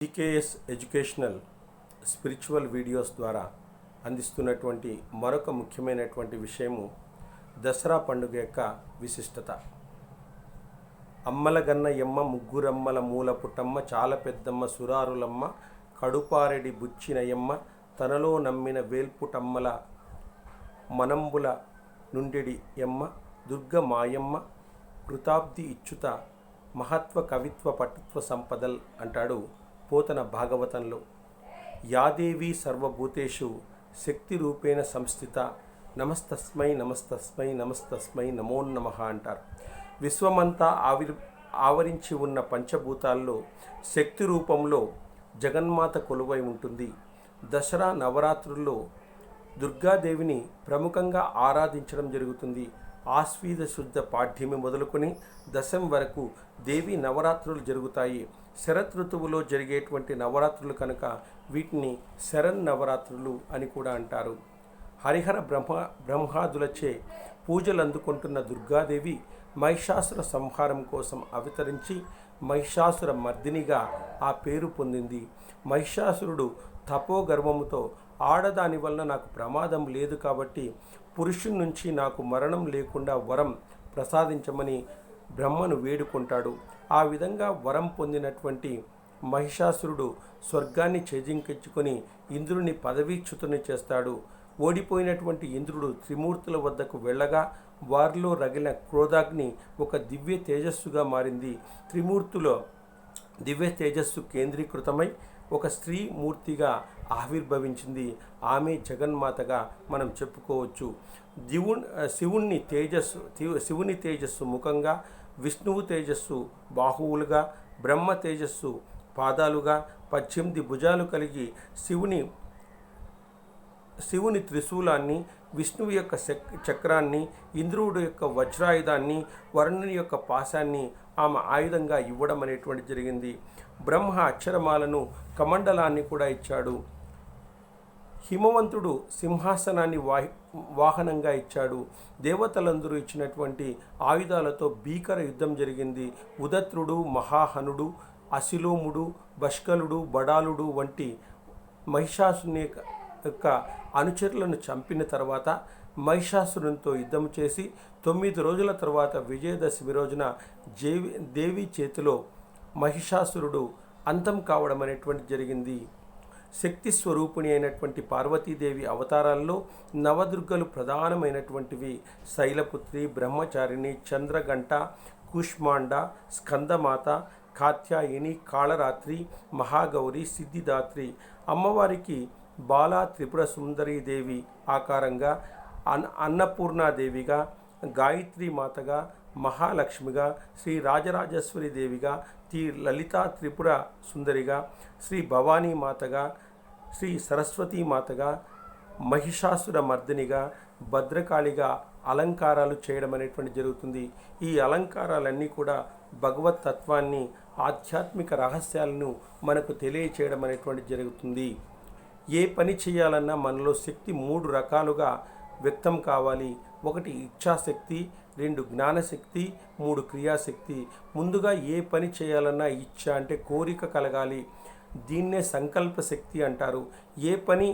GKS educational spiritual videos ద్వారా అందిస్తున్నటువంటి మరొక ముఖ్యమైనటువంటి విషయము దసరా పండుగ యొక్క విశిష్టత. అమ్మలగన్న ఎమ్మ ముగ్గురమ్మల మూల పుట్టమ్మ చాల పెద్దమ్మ సురారులమ్మ కడుపారెడి బుచ్చినయమ్మ తనలో నమ్మిన వేల్పుటమ్మల మనంబుల నుండెడి ఎమ్మ దుర్గ మాయమ్మ కృతాబ్ది ఇచ్చుత మహత్వ కవిత్వ పటుత్వ సంపదల్ అంటాడు పోతన భాగవతంలో. యాదేవి సర్వభూతేషు శక్తి రూపేణ సంస్థిత నమస్తస్మై నమస్తస్మై నమస్తస్మై నమోన్నమః అంటారు. విశ్వమంతా ఆవరించి ఉన్న పంచభూతాల్లో శక్తి రూపంలో జగన్మాత కొలువై ఉంటుంది. దసరా నవరాత్రుల్లో దుర్గాదేవిని ప్రముఖంగా ఆరాధించడం జరుగుతుంది. ఆశ్వీజ శుద్ధ పాఠ్యమి మొదలుకొని దశమి వరకు దేవి నవరాత్రులు జరుగుతాయి. శరత్ ఋతువులో జరిగేటువంటి నవరాత్రులు కనుక వీటిని శరన్నవరాత్రులు అని కూడా అంటారు. హరిహర బ్రహ్మాదులచే పూజలు అందుకుంటున్న దుర్గాదేవి మహిషాసుర సంహారం కోసం అవతరించి మహిషాసుర మర్దినిగా ఆ పేరు పొందింది. మహిషాసురుడు తపోగర్వముతో ఆడదాని వలన నాకు ప్రమాదం లేదు కాబట్టి పురుషుని నుంచి నాకు మరణం లేకుండా వరం ప్రసాదించమని బ్రహ్మను వేడుకుంటాడు. ఆ విధంగా వరం పొందినటువంటి మహిషాసురుడు స్వర్గాన్ని చేజింకించుకొని ఇంద్రుని పదవీచ్యుతుని చేస్తాడు. ఓడిపోయినటువంటి ఇంద్రుడు త్రిమూర్తుల వద్దకు వెళ్ళగా వారిలో రగిలిన క్రోధాగ్ని ఒక దివ్య తేజస్సుగా మారింది. త్రిమూర్తులో దివ్య తేజస్సు కేంద్రీకృతమై ఒక స్త్రీ మూర్తిగా ఆవిర్భవించింది. ఆమె జగన్మాతగా మనం చెప్పుకోవచ్చు. శివుని తేజస్సు ముఖంగా, విష్ణువు తేజస్సు బాహువులుగా, బ్రహ్మ తేజస్సు పాదాలుగా 18 భుజాలు కలిగి శివుని త్రిశూలాన్ని, విష్ణువు యొక్క చక్రాన్ని, ఇంద్రుడు యొక్క వజ్రాయుధాన్ని, వరుణుని యొక్క పాశాన్ని ఆమె ఆయుధంగా ఇవ్వడం అనేటువంటి జరిగింది. బ్రహ్మ అక్షరమాలను, కమండలాన్ని కూడా ఇచ్చాడు. హిమవంతుడు సింహాసనాన్ని వాహనంగా ఇచ్చాడు. దేవతలందరూ ఇచ్చినటువంటి ఆయుధాలతో భీకర యుద్ధం జరిగింది. ఉదత్రుడు, మహాహనుడు, అశిలోముడు, బష్కలుడు, బడాలుడు వంటి మహిషాసుని యొక్క అనుచరులను చంపిన తర్వాత మహిషాసురునితో యుద్ధం చేసి 9 రోజుల తర్వాత విజయదశమి రోజున దేవి చేతిలో మహిషాసురుడు అంతం కావడం అనేటువంటి జరిగింది. శక్తి స్వరూపిణి అయినటువంటి పార్వతీదేవి అవతారాల్లో నవదుర్గలు ప్రధానమైనటువంటివి. శైలపుత్రి, బ్రహ్మచారిణి, చంద్రగంట, కూష్మాండ, స్కందమాత, కాత్యాయిని, కాళరాత్రి, మహాగౌరి, సిద్ధిదాత్రి. అమ్మవారికి బాలా త్రిపుర సుందరీదేవి ఆకారంగా, అన్నపూర్ణాదేవిగా, గాయత్రి మాతగా, మహాలక్ష్మిగా, శ్రీ రాజరాజేశ్వరి దేవిగా, శ్రీ లలితా త్రిపుర సుందరిగా, శ్రీ భవానీ మాతగా, శ్రీ సరస్వతీ మాతగా, మహిషాసుర మర్దినిగా, భద్రకాళిగా అలంకారాలు చేయడం అనేటువంటి జరుగుతుంది. ఈ అలంకారాలన్నీ కూడా భగవత్ తత్వాన్ని, ఆధ్యాత్మిక రహస్యాలను మనకు తెలియచేయడం అనేటువంటి జరుగుతుంది. ఏ పని చేయాలన్నా మనలో శక్తి 3 రకాలుగా వ్యక్తం కావాలి. 1 ఇచ్ఛాశక్తి, 2 జ్ఞానశక్తి, 3 క్రియాశక్తి. ముందుగా ఏ పని చేయాలన్నా ఇచ్ఛ అంటే కోరిక కలగాలి. దీన్నే సంకల్ప శక్తి అంటారు. ఏ పని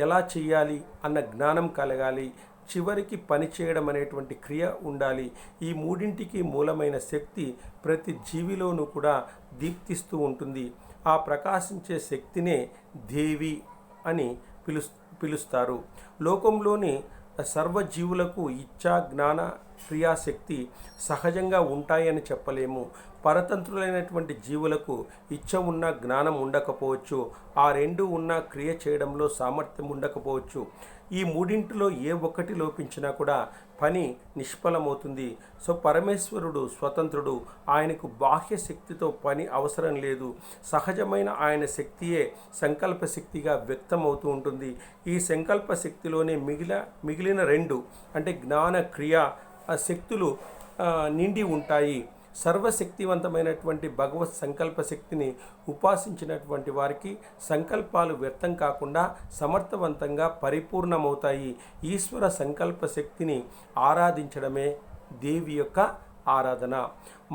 ఎలా చేయాలి అన్న జ్ఞానం కలగాలి. చివరికి పని చేయడం అనేటువంటి క్రియ ఉండాలి. ఈ మూడింటికి మూలమైన శక్తి ప్రతి జీవిలోనూ కూడా దీప్తిస్తూ ఉంటుంది. ఆ ప్రకాశించే శక్తినే దేవి అని పిలుస్తారు. లోకంలోని సర్వజీవులకు ఇచ్ఛా, జ్ఞాన, క్రియాశక్తి సహజంగా ఉంటాయని చెప్పలేము. పరతంత్రులైనటువంటి జీవులకు ఇచ్ఛ ఉన్న జ్ఞానం ఉండకపోవచ్చు. ఆ 2 ఉన్న క్రియ చేయడంలో సామర్థ్యం ఉండకపోవచ్చు. ఈ మూడింటిలో ఏ ఒక్కటి లోపించినా కూడా పని నిష్ఫలమవుతుంది. సో పరమేశ్వరుడు స్వతంత్రుడు. ఆయనకు బాహ్య శక్తితో పని అవసరం లేదు. సహజమైన ఆయన శక్తియే సంకల్ప శక్తిగా వ్యక్తమవుతూ ఉంటుంది. ఈ సంకల్ప శక్తిలోనే మిగిలిన 2 అంటే జ్ఞాన, క్రియ శక్తులు నిండి ఉంటాయి. సర్వశక్తివంతమైనటువంటి భగవత్ సంకల్ప శక్తిని ఉపాసించినటువంటి వారికి సంకల్పాలు వ్యర్థం కాకుండా సమర్థవంతంగా పరిపూర్ణమవుతాయి. ఈశ్వర సంకల్ప శక్తిని ఆరాధించడమే దేవి యొక్క ఆరాధన.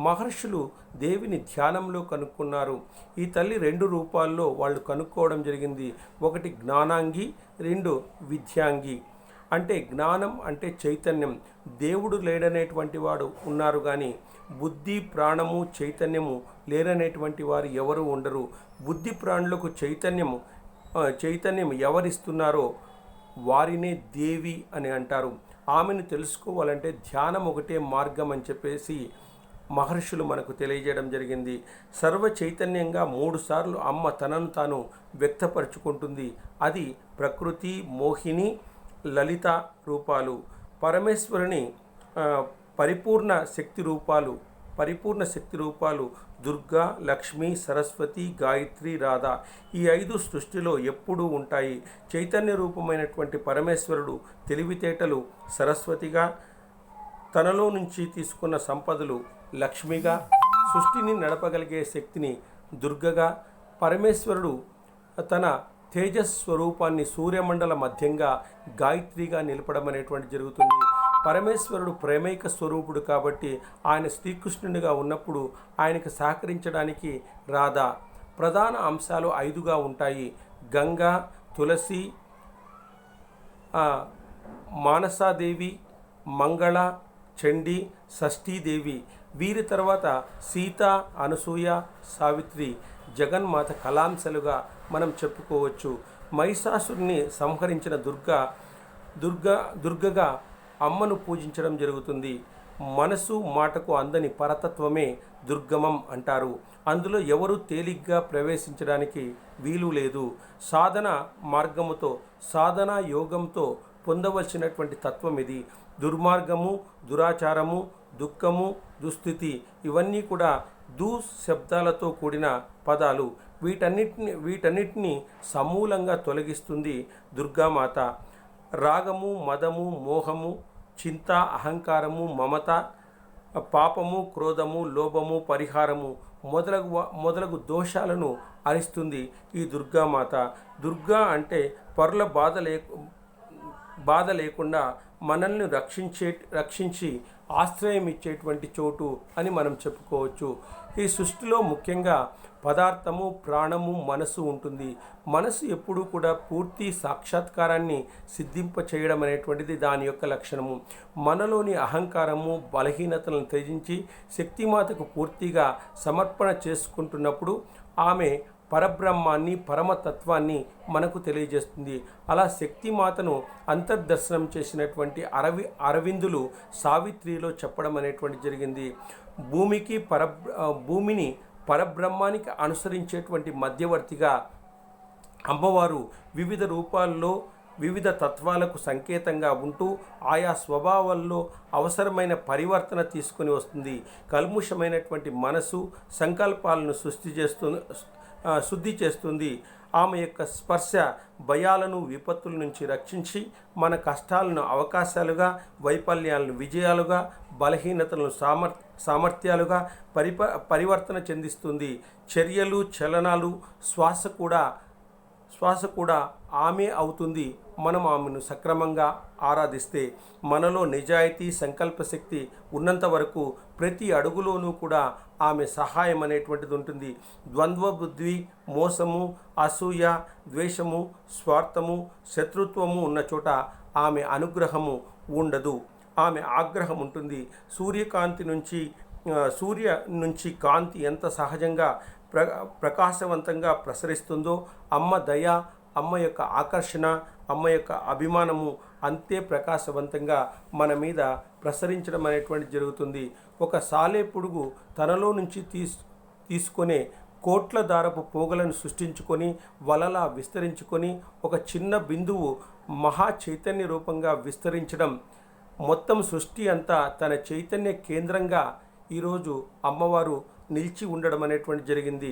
మహర్షులు దేవిని ధ్యానంలో కనుక్కున్నారు. ఈ తల్లి 2 రూపాల్లో వాళ్ళు కనుక్కోవడం జరిగింది. ఒకటి జ్ఞానాంగి, 2 విద్యాంగి. అంటే జ్ఞానం అంటే చైతన్యం. దేవుడు లేడనేటువంటి వాడు ఉన్నారు కానీ బుద్ధి, ప్రాణము, చైతన్యము లేరనేటువంటి వారు ఎవరు ఉండరు. బుద్ధి ప్రాణులకు చైతన్యం ఎవరిస్తున్నారో వారినే దేవి అని అంటారు. ఆమెను తెలుసుకోవాలంటే ధ్యానం ఒకటే మార్గం అని చెప్పేసి మహర్షులు మనకు తెలియజేయడం జరిగింది. సర్వ చైతన్యంగా 3 సార్లు అమ్మ తనను తాను వ్యక్తపరుచుకుంటుంది. అది ప్రకృతి, మోహిని, లలిత రూపాలు. పరమేశ్వరుని పరిపూర్ణ శక్తి రూపాలు దుర్గా, లక్ష్మి, సరస్వతి, గాయత్రి, రాధ. ఈ 5 సృష్టిలో ఎప్పుడూ ఉంటాయి. చైతన్య రూపమైనటువంటి పరమేశ్వరుడు తెలివితేటలు సరస్వతిగా, తనలో నుంచి తీసుకున్న సంపదలు లక్ష్మిగా, సృష్టిని నడపగలిగే శక్తిని దుర్గగా, పరమేశ్వరుడు తన తేజస్వరూపాన్ని సూర్యమండల మధ్యంగా గాయత్రిగా నిలపడం అనేటువంటి జరుగుతుంది. పరమేశ్వరుడు ప్రేమైక స్వరూపుడు కాబట్టి ఆయన శ్రీకృష్ణునిగా ఉన్నప్పుడు ఆయనకు సహకరించడానికి రాధ. ప్రధాన అంశాలు 5గా ఉంటాయి. గంగా, తులసి, మానసాదేవి, మంగళ, చండి, షష్ఠీదేవి. వీరి తర్వాత సీత, అనసూయ, సావిత్రి, జగన్మాత కళాంశలుగా మనం చెప్పుకోవచ్చు. మహిషాసురుని సంహరించిన దుర్గగా అమ్మను పూజించడం జరుగుతుంది. మనసు మాటకు అందని పరతత్వమే దుర్గమం అంటారు. అందులో ఎవరు తేలిగ్గా ప్రవేశించడానికి వీలు లేదు. సాధనా యోగంతో పొందవలసినటువంటి తత్వం ఇది. దుర్మార్గము, దురాచారము, దుఃఖము, దుస్థితి ఇవన్నీ కూడా శబ్దాలతో కూడిన పదాలు. వీటన్నిటిని సమూలంగా తొలగిస్తుంది దుర్గామాత. రాగము, మదము, మోహము, చింత, అహంకారము, మమత, పాపము, క్రోధము, లోభము, పరిహారము మొదలగు దోషాలను హరిస్తుంది ఈ దుర్గామాత. దుర్గా అంటే పరుల బాధ లేకుండా మనల్ని రక్షించి ఆశ్రయం ఇచ్చేటువంటి చోటు అని మనం చెప్పుకోవచ్చు. ఈ సృష్టిలో ముఖ్యంగా పదార్థము, ప్రాణము, మనసు ఉంటుంది. మనసు ఎప్పుడూ కూడా పూర్తి సాక్షాత్కారాన్ని సిద్ధింప చేయడం అనేటువంటిది దాని యొక్క లక్షణము. మనలోని అహంకారము, బలహీనతలను త్యజించి శక్తిమాతకు పూర్తిగా సమర్పణ చేసుకుంటున్నప్పుడు ఆమె పరబ్రహ్మాన్ని, పరమతత్వాన్ని మనకు తెలియజేస్తుంది. అలా శక్తిమాతను అంతర్దర్శనం చేసినటువంటి అరవిందులు సావిత్రిలో చెప్పడం అనేటువంటి జరిగింది. భూమిని పరబ్రహ్మానికి అనుసరించేటువంటి మధ్యవర్తిగా అమ్మవారు వివిధ రూపాల్లో వివిధ తత్వాలకు సంకేతంగా ఉంటూ ఆయా స్వభావాల్లో అవసరమైన పరివర్తన తీసుకొని వస్తుంది. కల్ముషమైనటువంటి మనసు, సంకల్పాలను శుద్ధి చేస్తుంది. ఆమె యొక్క స్పర్శ భయాలను, విపత్తుల నుంచి రక్షించి మన కష్టాలను అవకాశాలుగా, వైఫల్యాలను విజయాలుగా, బలహీనతలను సామర్థ్యాలుగా పరివర్తన చెందిస్తుంది. చర్యలు, చలనాలు, శ్వాస కూడా ఆమె అవుతుంది. మనం ఆమెను సక్రమంగా ఆరాధిస్తే. మనలో నిజాయితీ, సంకల్పశక్తి ఉన్నంత వరకు ప్రతి అడుగులోనూ కూడా ఆమె సహాయం అనేటువంటిది ఉంటుంది. ద్వంద్వ బుద్ధి, మోసము, అసూయ, ద్వేషము, స్వార్థము, శత్రుత్వము ఉన్న చోట ఆమె అనుగ్రహము ఉండదు. ఆమె ఆగ్రహం ఉంటుంది. సూర్య నుంచి కాంతి ఎంత సహజంగా ప్రకాశవంతంగా ప్రసరిస్తుందో అమ్మ దయ, అమ్మ యొక్క ఆకర్షణ, అమ్మ యొక్క అభిమానము అంతే ప్రకాశవంతంగా మన మీద ప్రసరించడం అనేటువంటి జరుగుతుంది. ఒక సాలెపుడుగు తనలో నుంచి తీసుకునే కోట్ల దారపు పోగలను సృష్టించుకొని వలలా విస్తరించుకొని ఒక చిన్న బిందువు మహా చైతన్య రూపంగా విస్తరించడం, మొత్తం సృష్టి అంతా తన చైతన్య కేంద్రంగా ఈరోజు అమ్మవారు నిలిచి ఉండడం అనేటువంటి జరిగింది.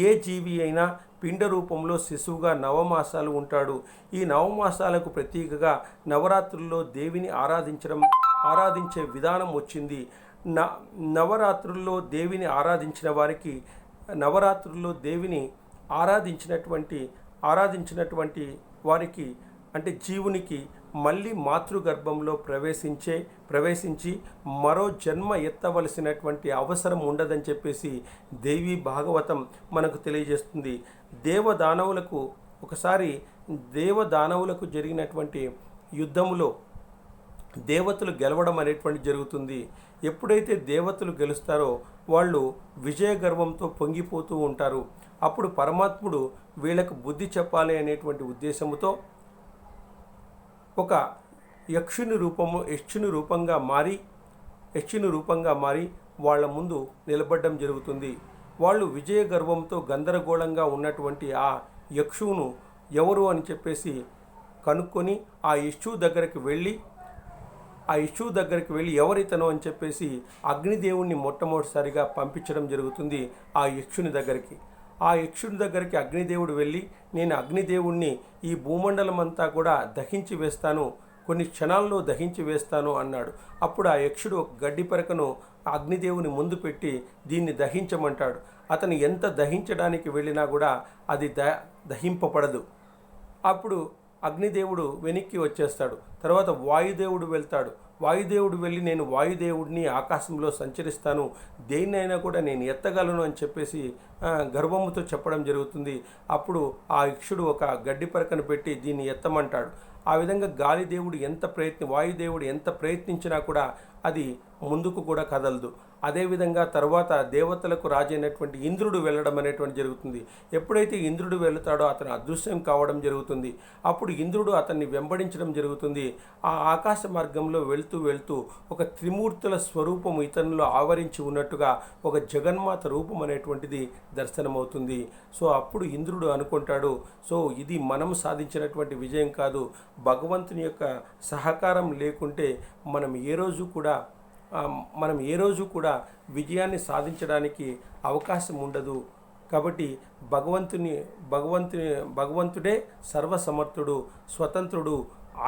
ఏ జీవి అయినా పిండ రూపంలో శిశువుగా 9 మాసాలు ఉంటాడు. ఈ 9 మాసాలకు ప్రతీకగా నవరాత్రుల్లో దేవిని ఆరాధించే విధానం వచ్చింది. నవరాత్రుల్లో దేవిని ఆరాధించిన వారికి, నవరాత్రుల్లో దేవిని ఆరాధించినటువంటి వారికి అంటే జీవునికి మళ్ళీ మాతృగర్భంలో ప్రవేశించి మరో జన్మ ఎత్తవలసినటువంటి అవసరం ఉండదని చెప్పేసి దేవి భాగవతం మనకు తెలియజేస్తుంది. దేవదానవులకు జరిగినటువంటి యుద్ధములో దేవతలు గెలవడం అనేటువంటి జరుగుతుంది. ఎప్పుడైతే దేవతలు గెలుస్తారో వాళ్ళు విజయ గర్వంతో పొంగిపోతూ ఉంటారు. అప్పుడు పరమాత్ముడు వీళ్ళకు బుద్ధి చెప్పాలి అనేటువంటి ఉద్దేశంతో ఒక యక్షుని రూపంగా మారి వాళ్ళ ముందు నిలబడడం జరుగుతుంది. వాళ్ళు విజయ గర్వంతో గందరగోళంగా ఉన్నటువంటి ఆ యక్షువును ఎవరు అని చెప్పేసి కనుక్కొని ఆ యక్షువు దగ్గరికి వెళ్ళి ఎవరితను అని చెప్పేసి అగ్నిదేవుణ్ణి మొట్టమొదటిసారిగా పంపించడం జరుగుతుంది ఆ యక్షుని దగ్గరికి. ఆ యక్షుని దగ్గరికి అగ్నిదేవుడు వెళ్ళి, నేను అగ్నిదేవుణ్ణి ఈ భూమండలం అంతా కూడా దహించి వేస్తాను, కొన్ని క్షణాల్లో దహించి వేస్తాను అన్నాడు. అప్పుడు ఆ యక్షుడు ఒక గడ్డి పరకను అగ్నిదేవుని ముందు పెట్టి దీన్ని దహించమంటాడు. అతను ఎంత దహించడానికి వెళ్ళినా కూడా అది దహింపబడదు. అప్పుడు అగ్నిదేవుడు వెనక్కి వచ్చేస్తాడు. తర్వాత వాయుదేవుడు వెళ్తాడు. వాయుదేవుడు వెళ్ళి, నేను వాయుదేవుడిని, ఆకాశంలో సంచరిస్తాను, దేన్నైనా కూడా నేను ఎత్తగలను అని చెప్పేసి గర్వముతో చెప్పడం జరుగుతుంది. అప్పుడు ఆ యక్షుడు ఒక గడ్డి పరకను పెట్టి దీన్ని ఎత్తమంటాడు. ఆ విధంగా వాయుదేవుడు ఎంత ప్రయత్నించినా కూడా అది ముందుకు కూడా కదలదు. అదేవిధంగా తర్వాత దేవతలకు రాజైనటువంటి ఇంద్రుడు వెళ్ళడం అనేటువంటి జరుగుతుంది. ఎప్పుడైతే ఇంద్రుడు వెళుతాడో అతను అదృశ్యం కావడం జరుగుతుంది. అప్పుడు ఇంద్రుడు అతన్ని వెంబడించడం జరుగుతుంది. ఆ ఆకాశ మార్గంలో వెళ్తూ ఒక త్రిమూర్తుల స్వరూపము ఇతనిలో ఆవరించి ఉన్నట్టుగా ఒక జగన్మాత రూపం అనేటువంటిది దర్శనమవుతుంది. సో అప్పుడు ఇంద్రుడు అనుకుంటాడు, సో ఇది మనం సాధించినటువంటి విజయం కాదు, భగవంతుని యొక్క సహకారం లేకుంటే మనం ఏ రోజు కూడా విజయాన్ని సాధించడానికి అవకాశం ఉండదు. కాబట్టి భగవంతుడే సర్వసమర్థుడు, స్వతంత్రుడు.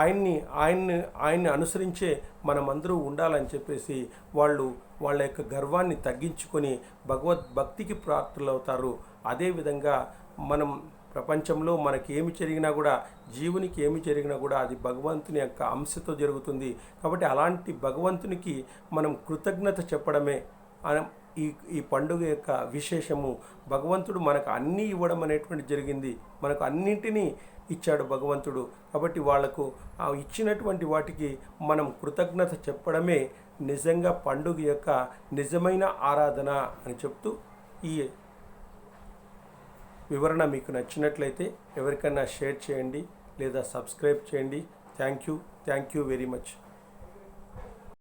ఆయన్ని అనుసరించే మనమందరూ ఉండాలని చెప్పేసి వాళ్ళ యొక్క గర్వాన్ని తగ్గించుకొని భగవద్భక్తికి ప్రాప్తులవుతారు. అదేవిధంగా మనం ప్రపంచంలో మనకి ఏమి జరిగినా కూడా, జీవునికి ఏమి జరిగినా కూడా అది భగవంతుని యొక్క అంశతో జరుగుతుంది. కాబట్టి అలాంటి భగవంతునికి మనం కృతజ్ఞత చెప్పడమే ఈ పండుగ యొక్క విశేషము. భగవంతుడు మనకు అన్నీ ఇవ్వడం అనేటువంటి జరిగింది. మనకు అన్నింటినీ ఇచ్చాడు భగవంతుడు. కాబట్టి వాళ్లకు ఇచ్చినటువంటి వాటికి మనం కృతజ్ఞత చెప్పడమే నిజంగా పండుగ యొక్క నిజమైన ఆరాధన అని చెప్తూ, ఈ వివరణ మీకు నచ్చినట్లయితే ఎవరికైనా షేర్ చేయండి లేదా సబ్స్క్రైబ్ చేయండి. Thank you very much.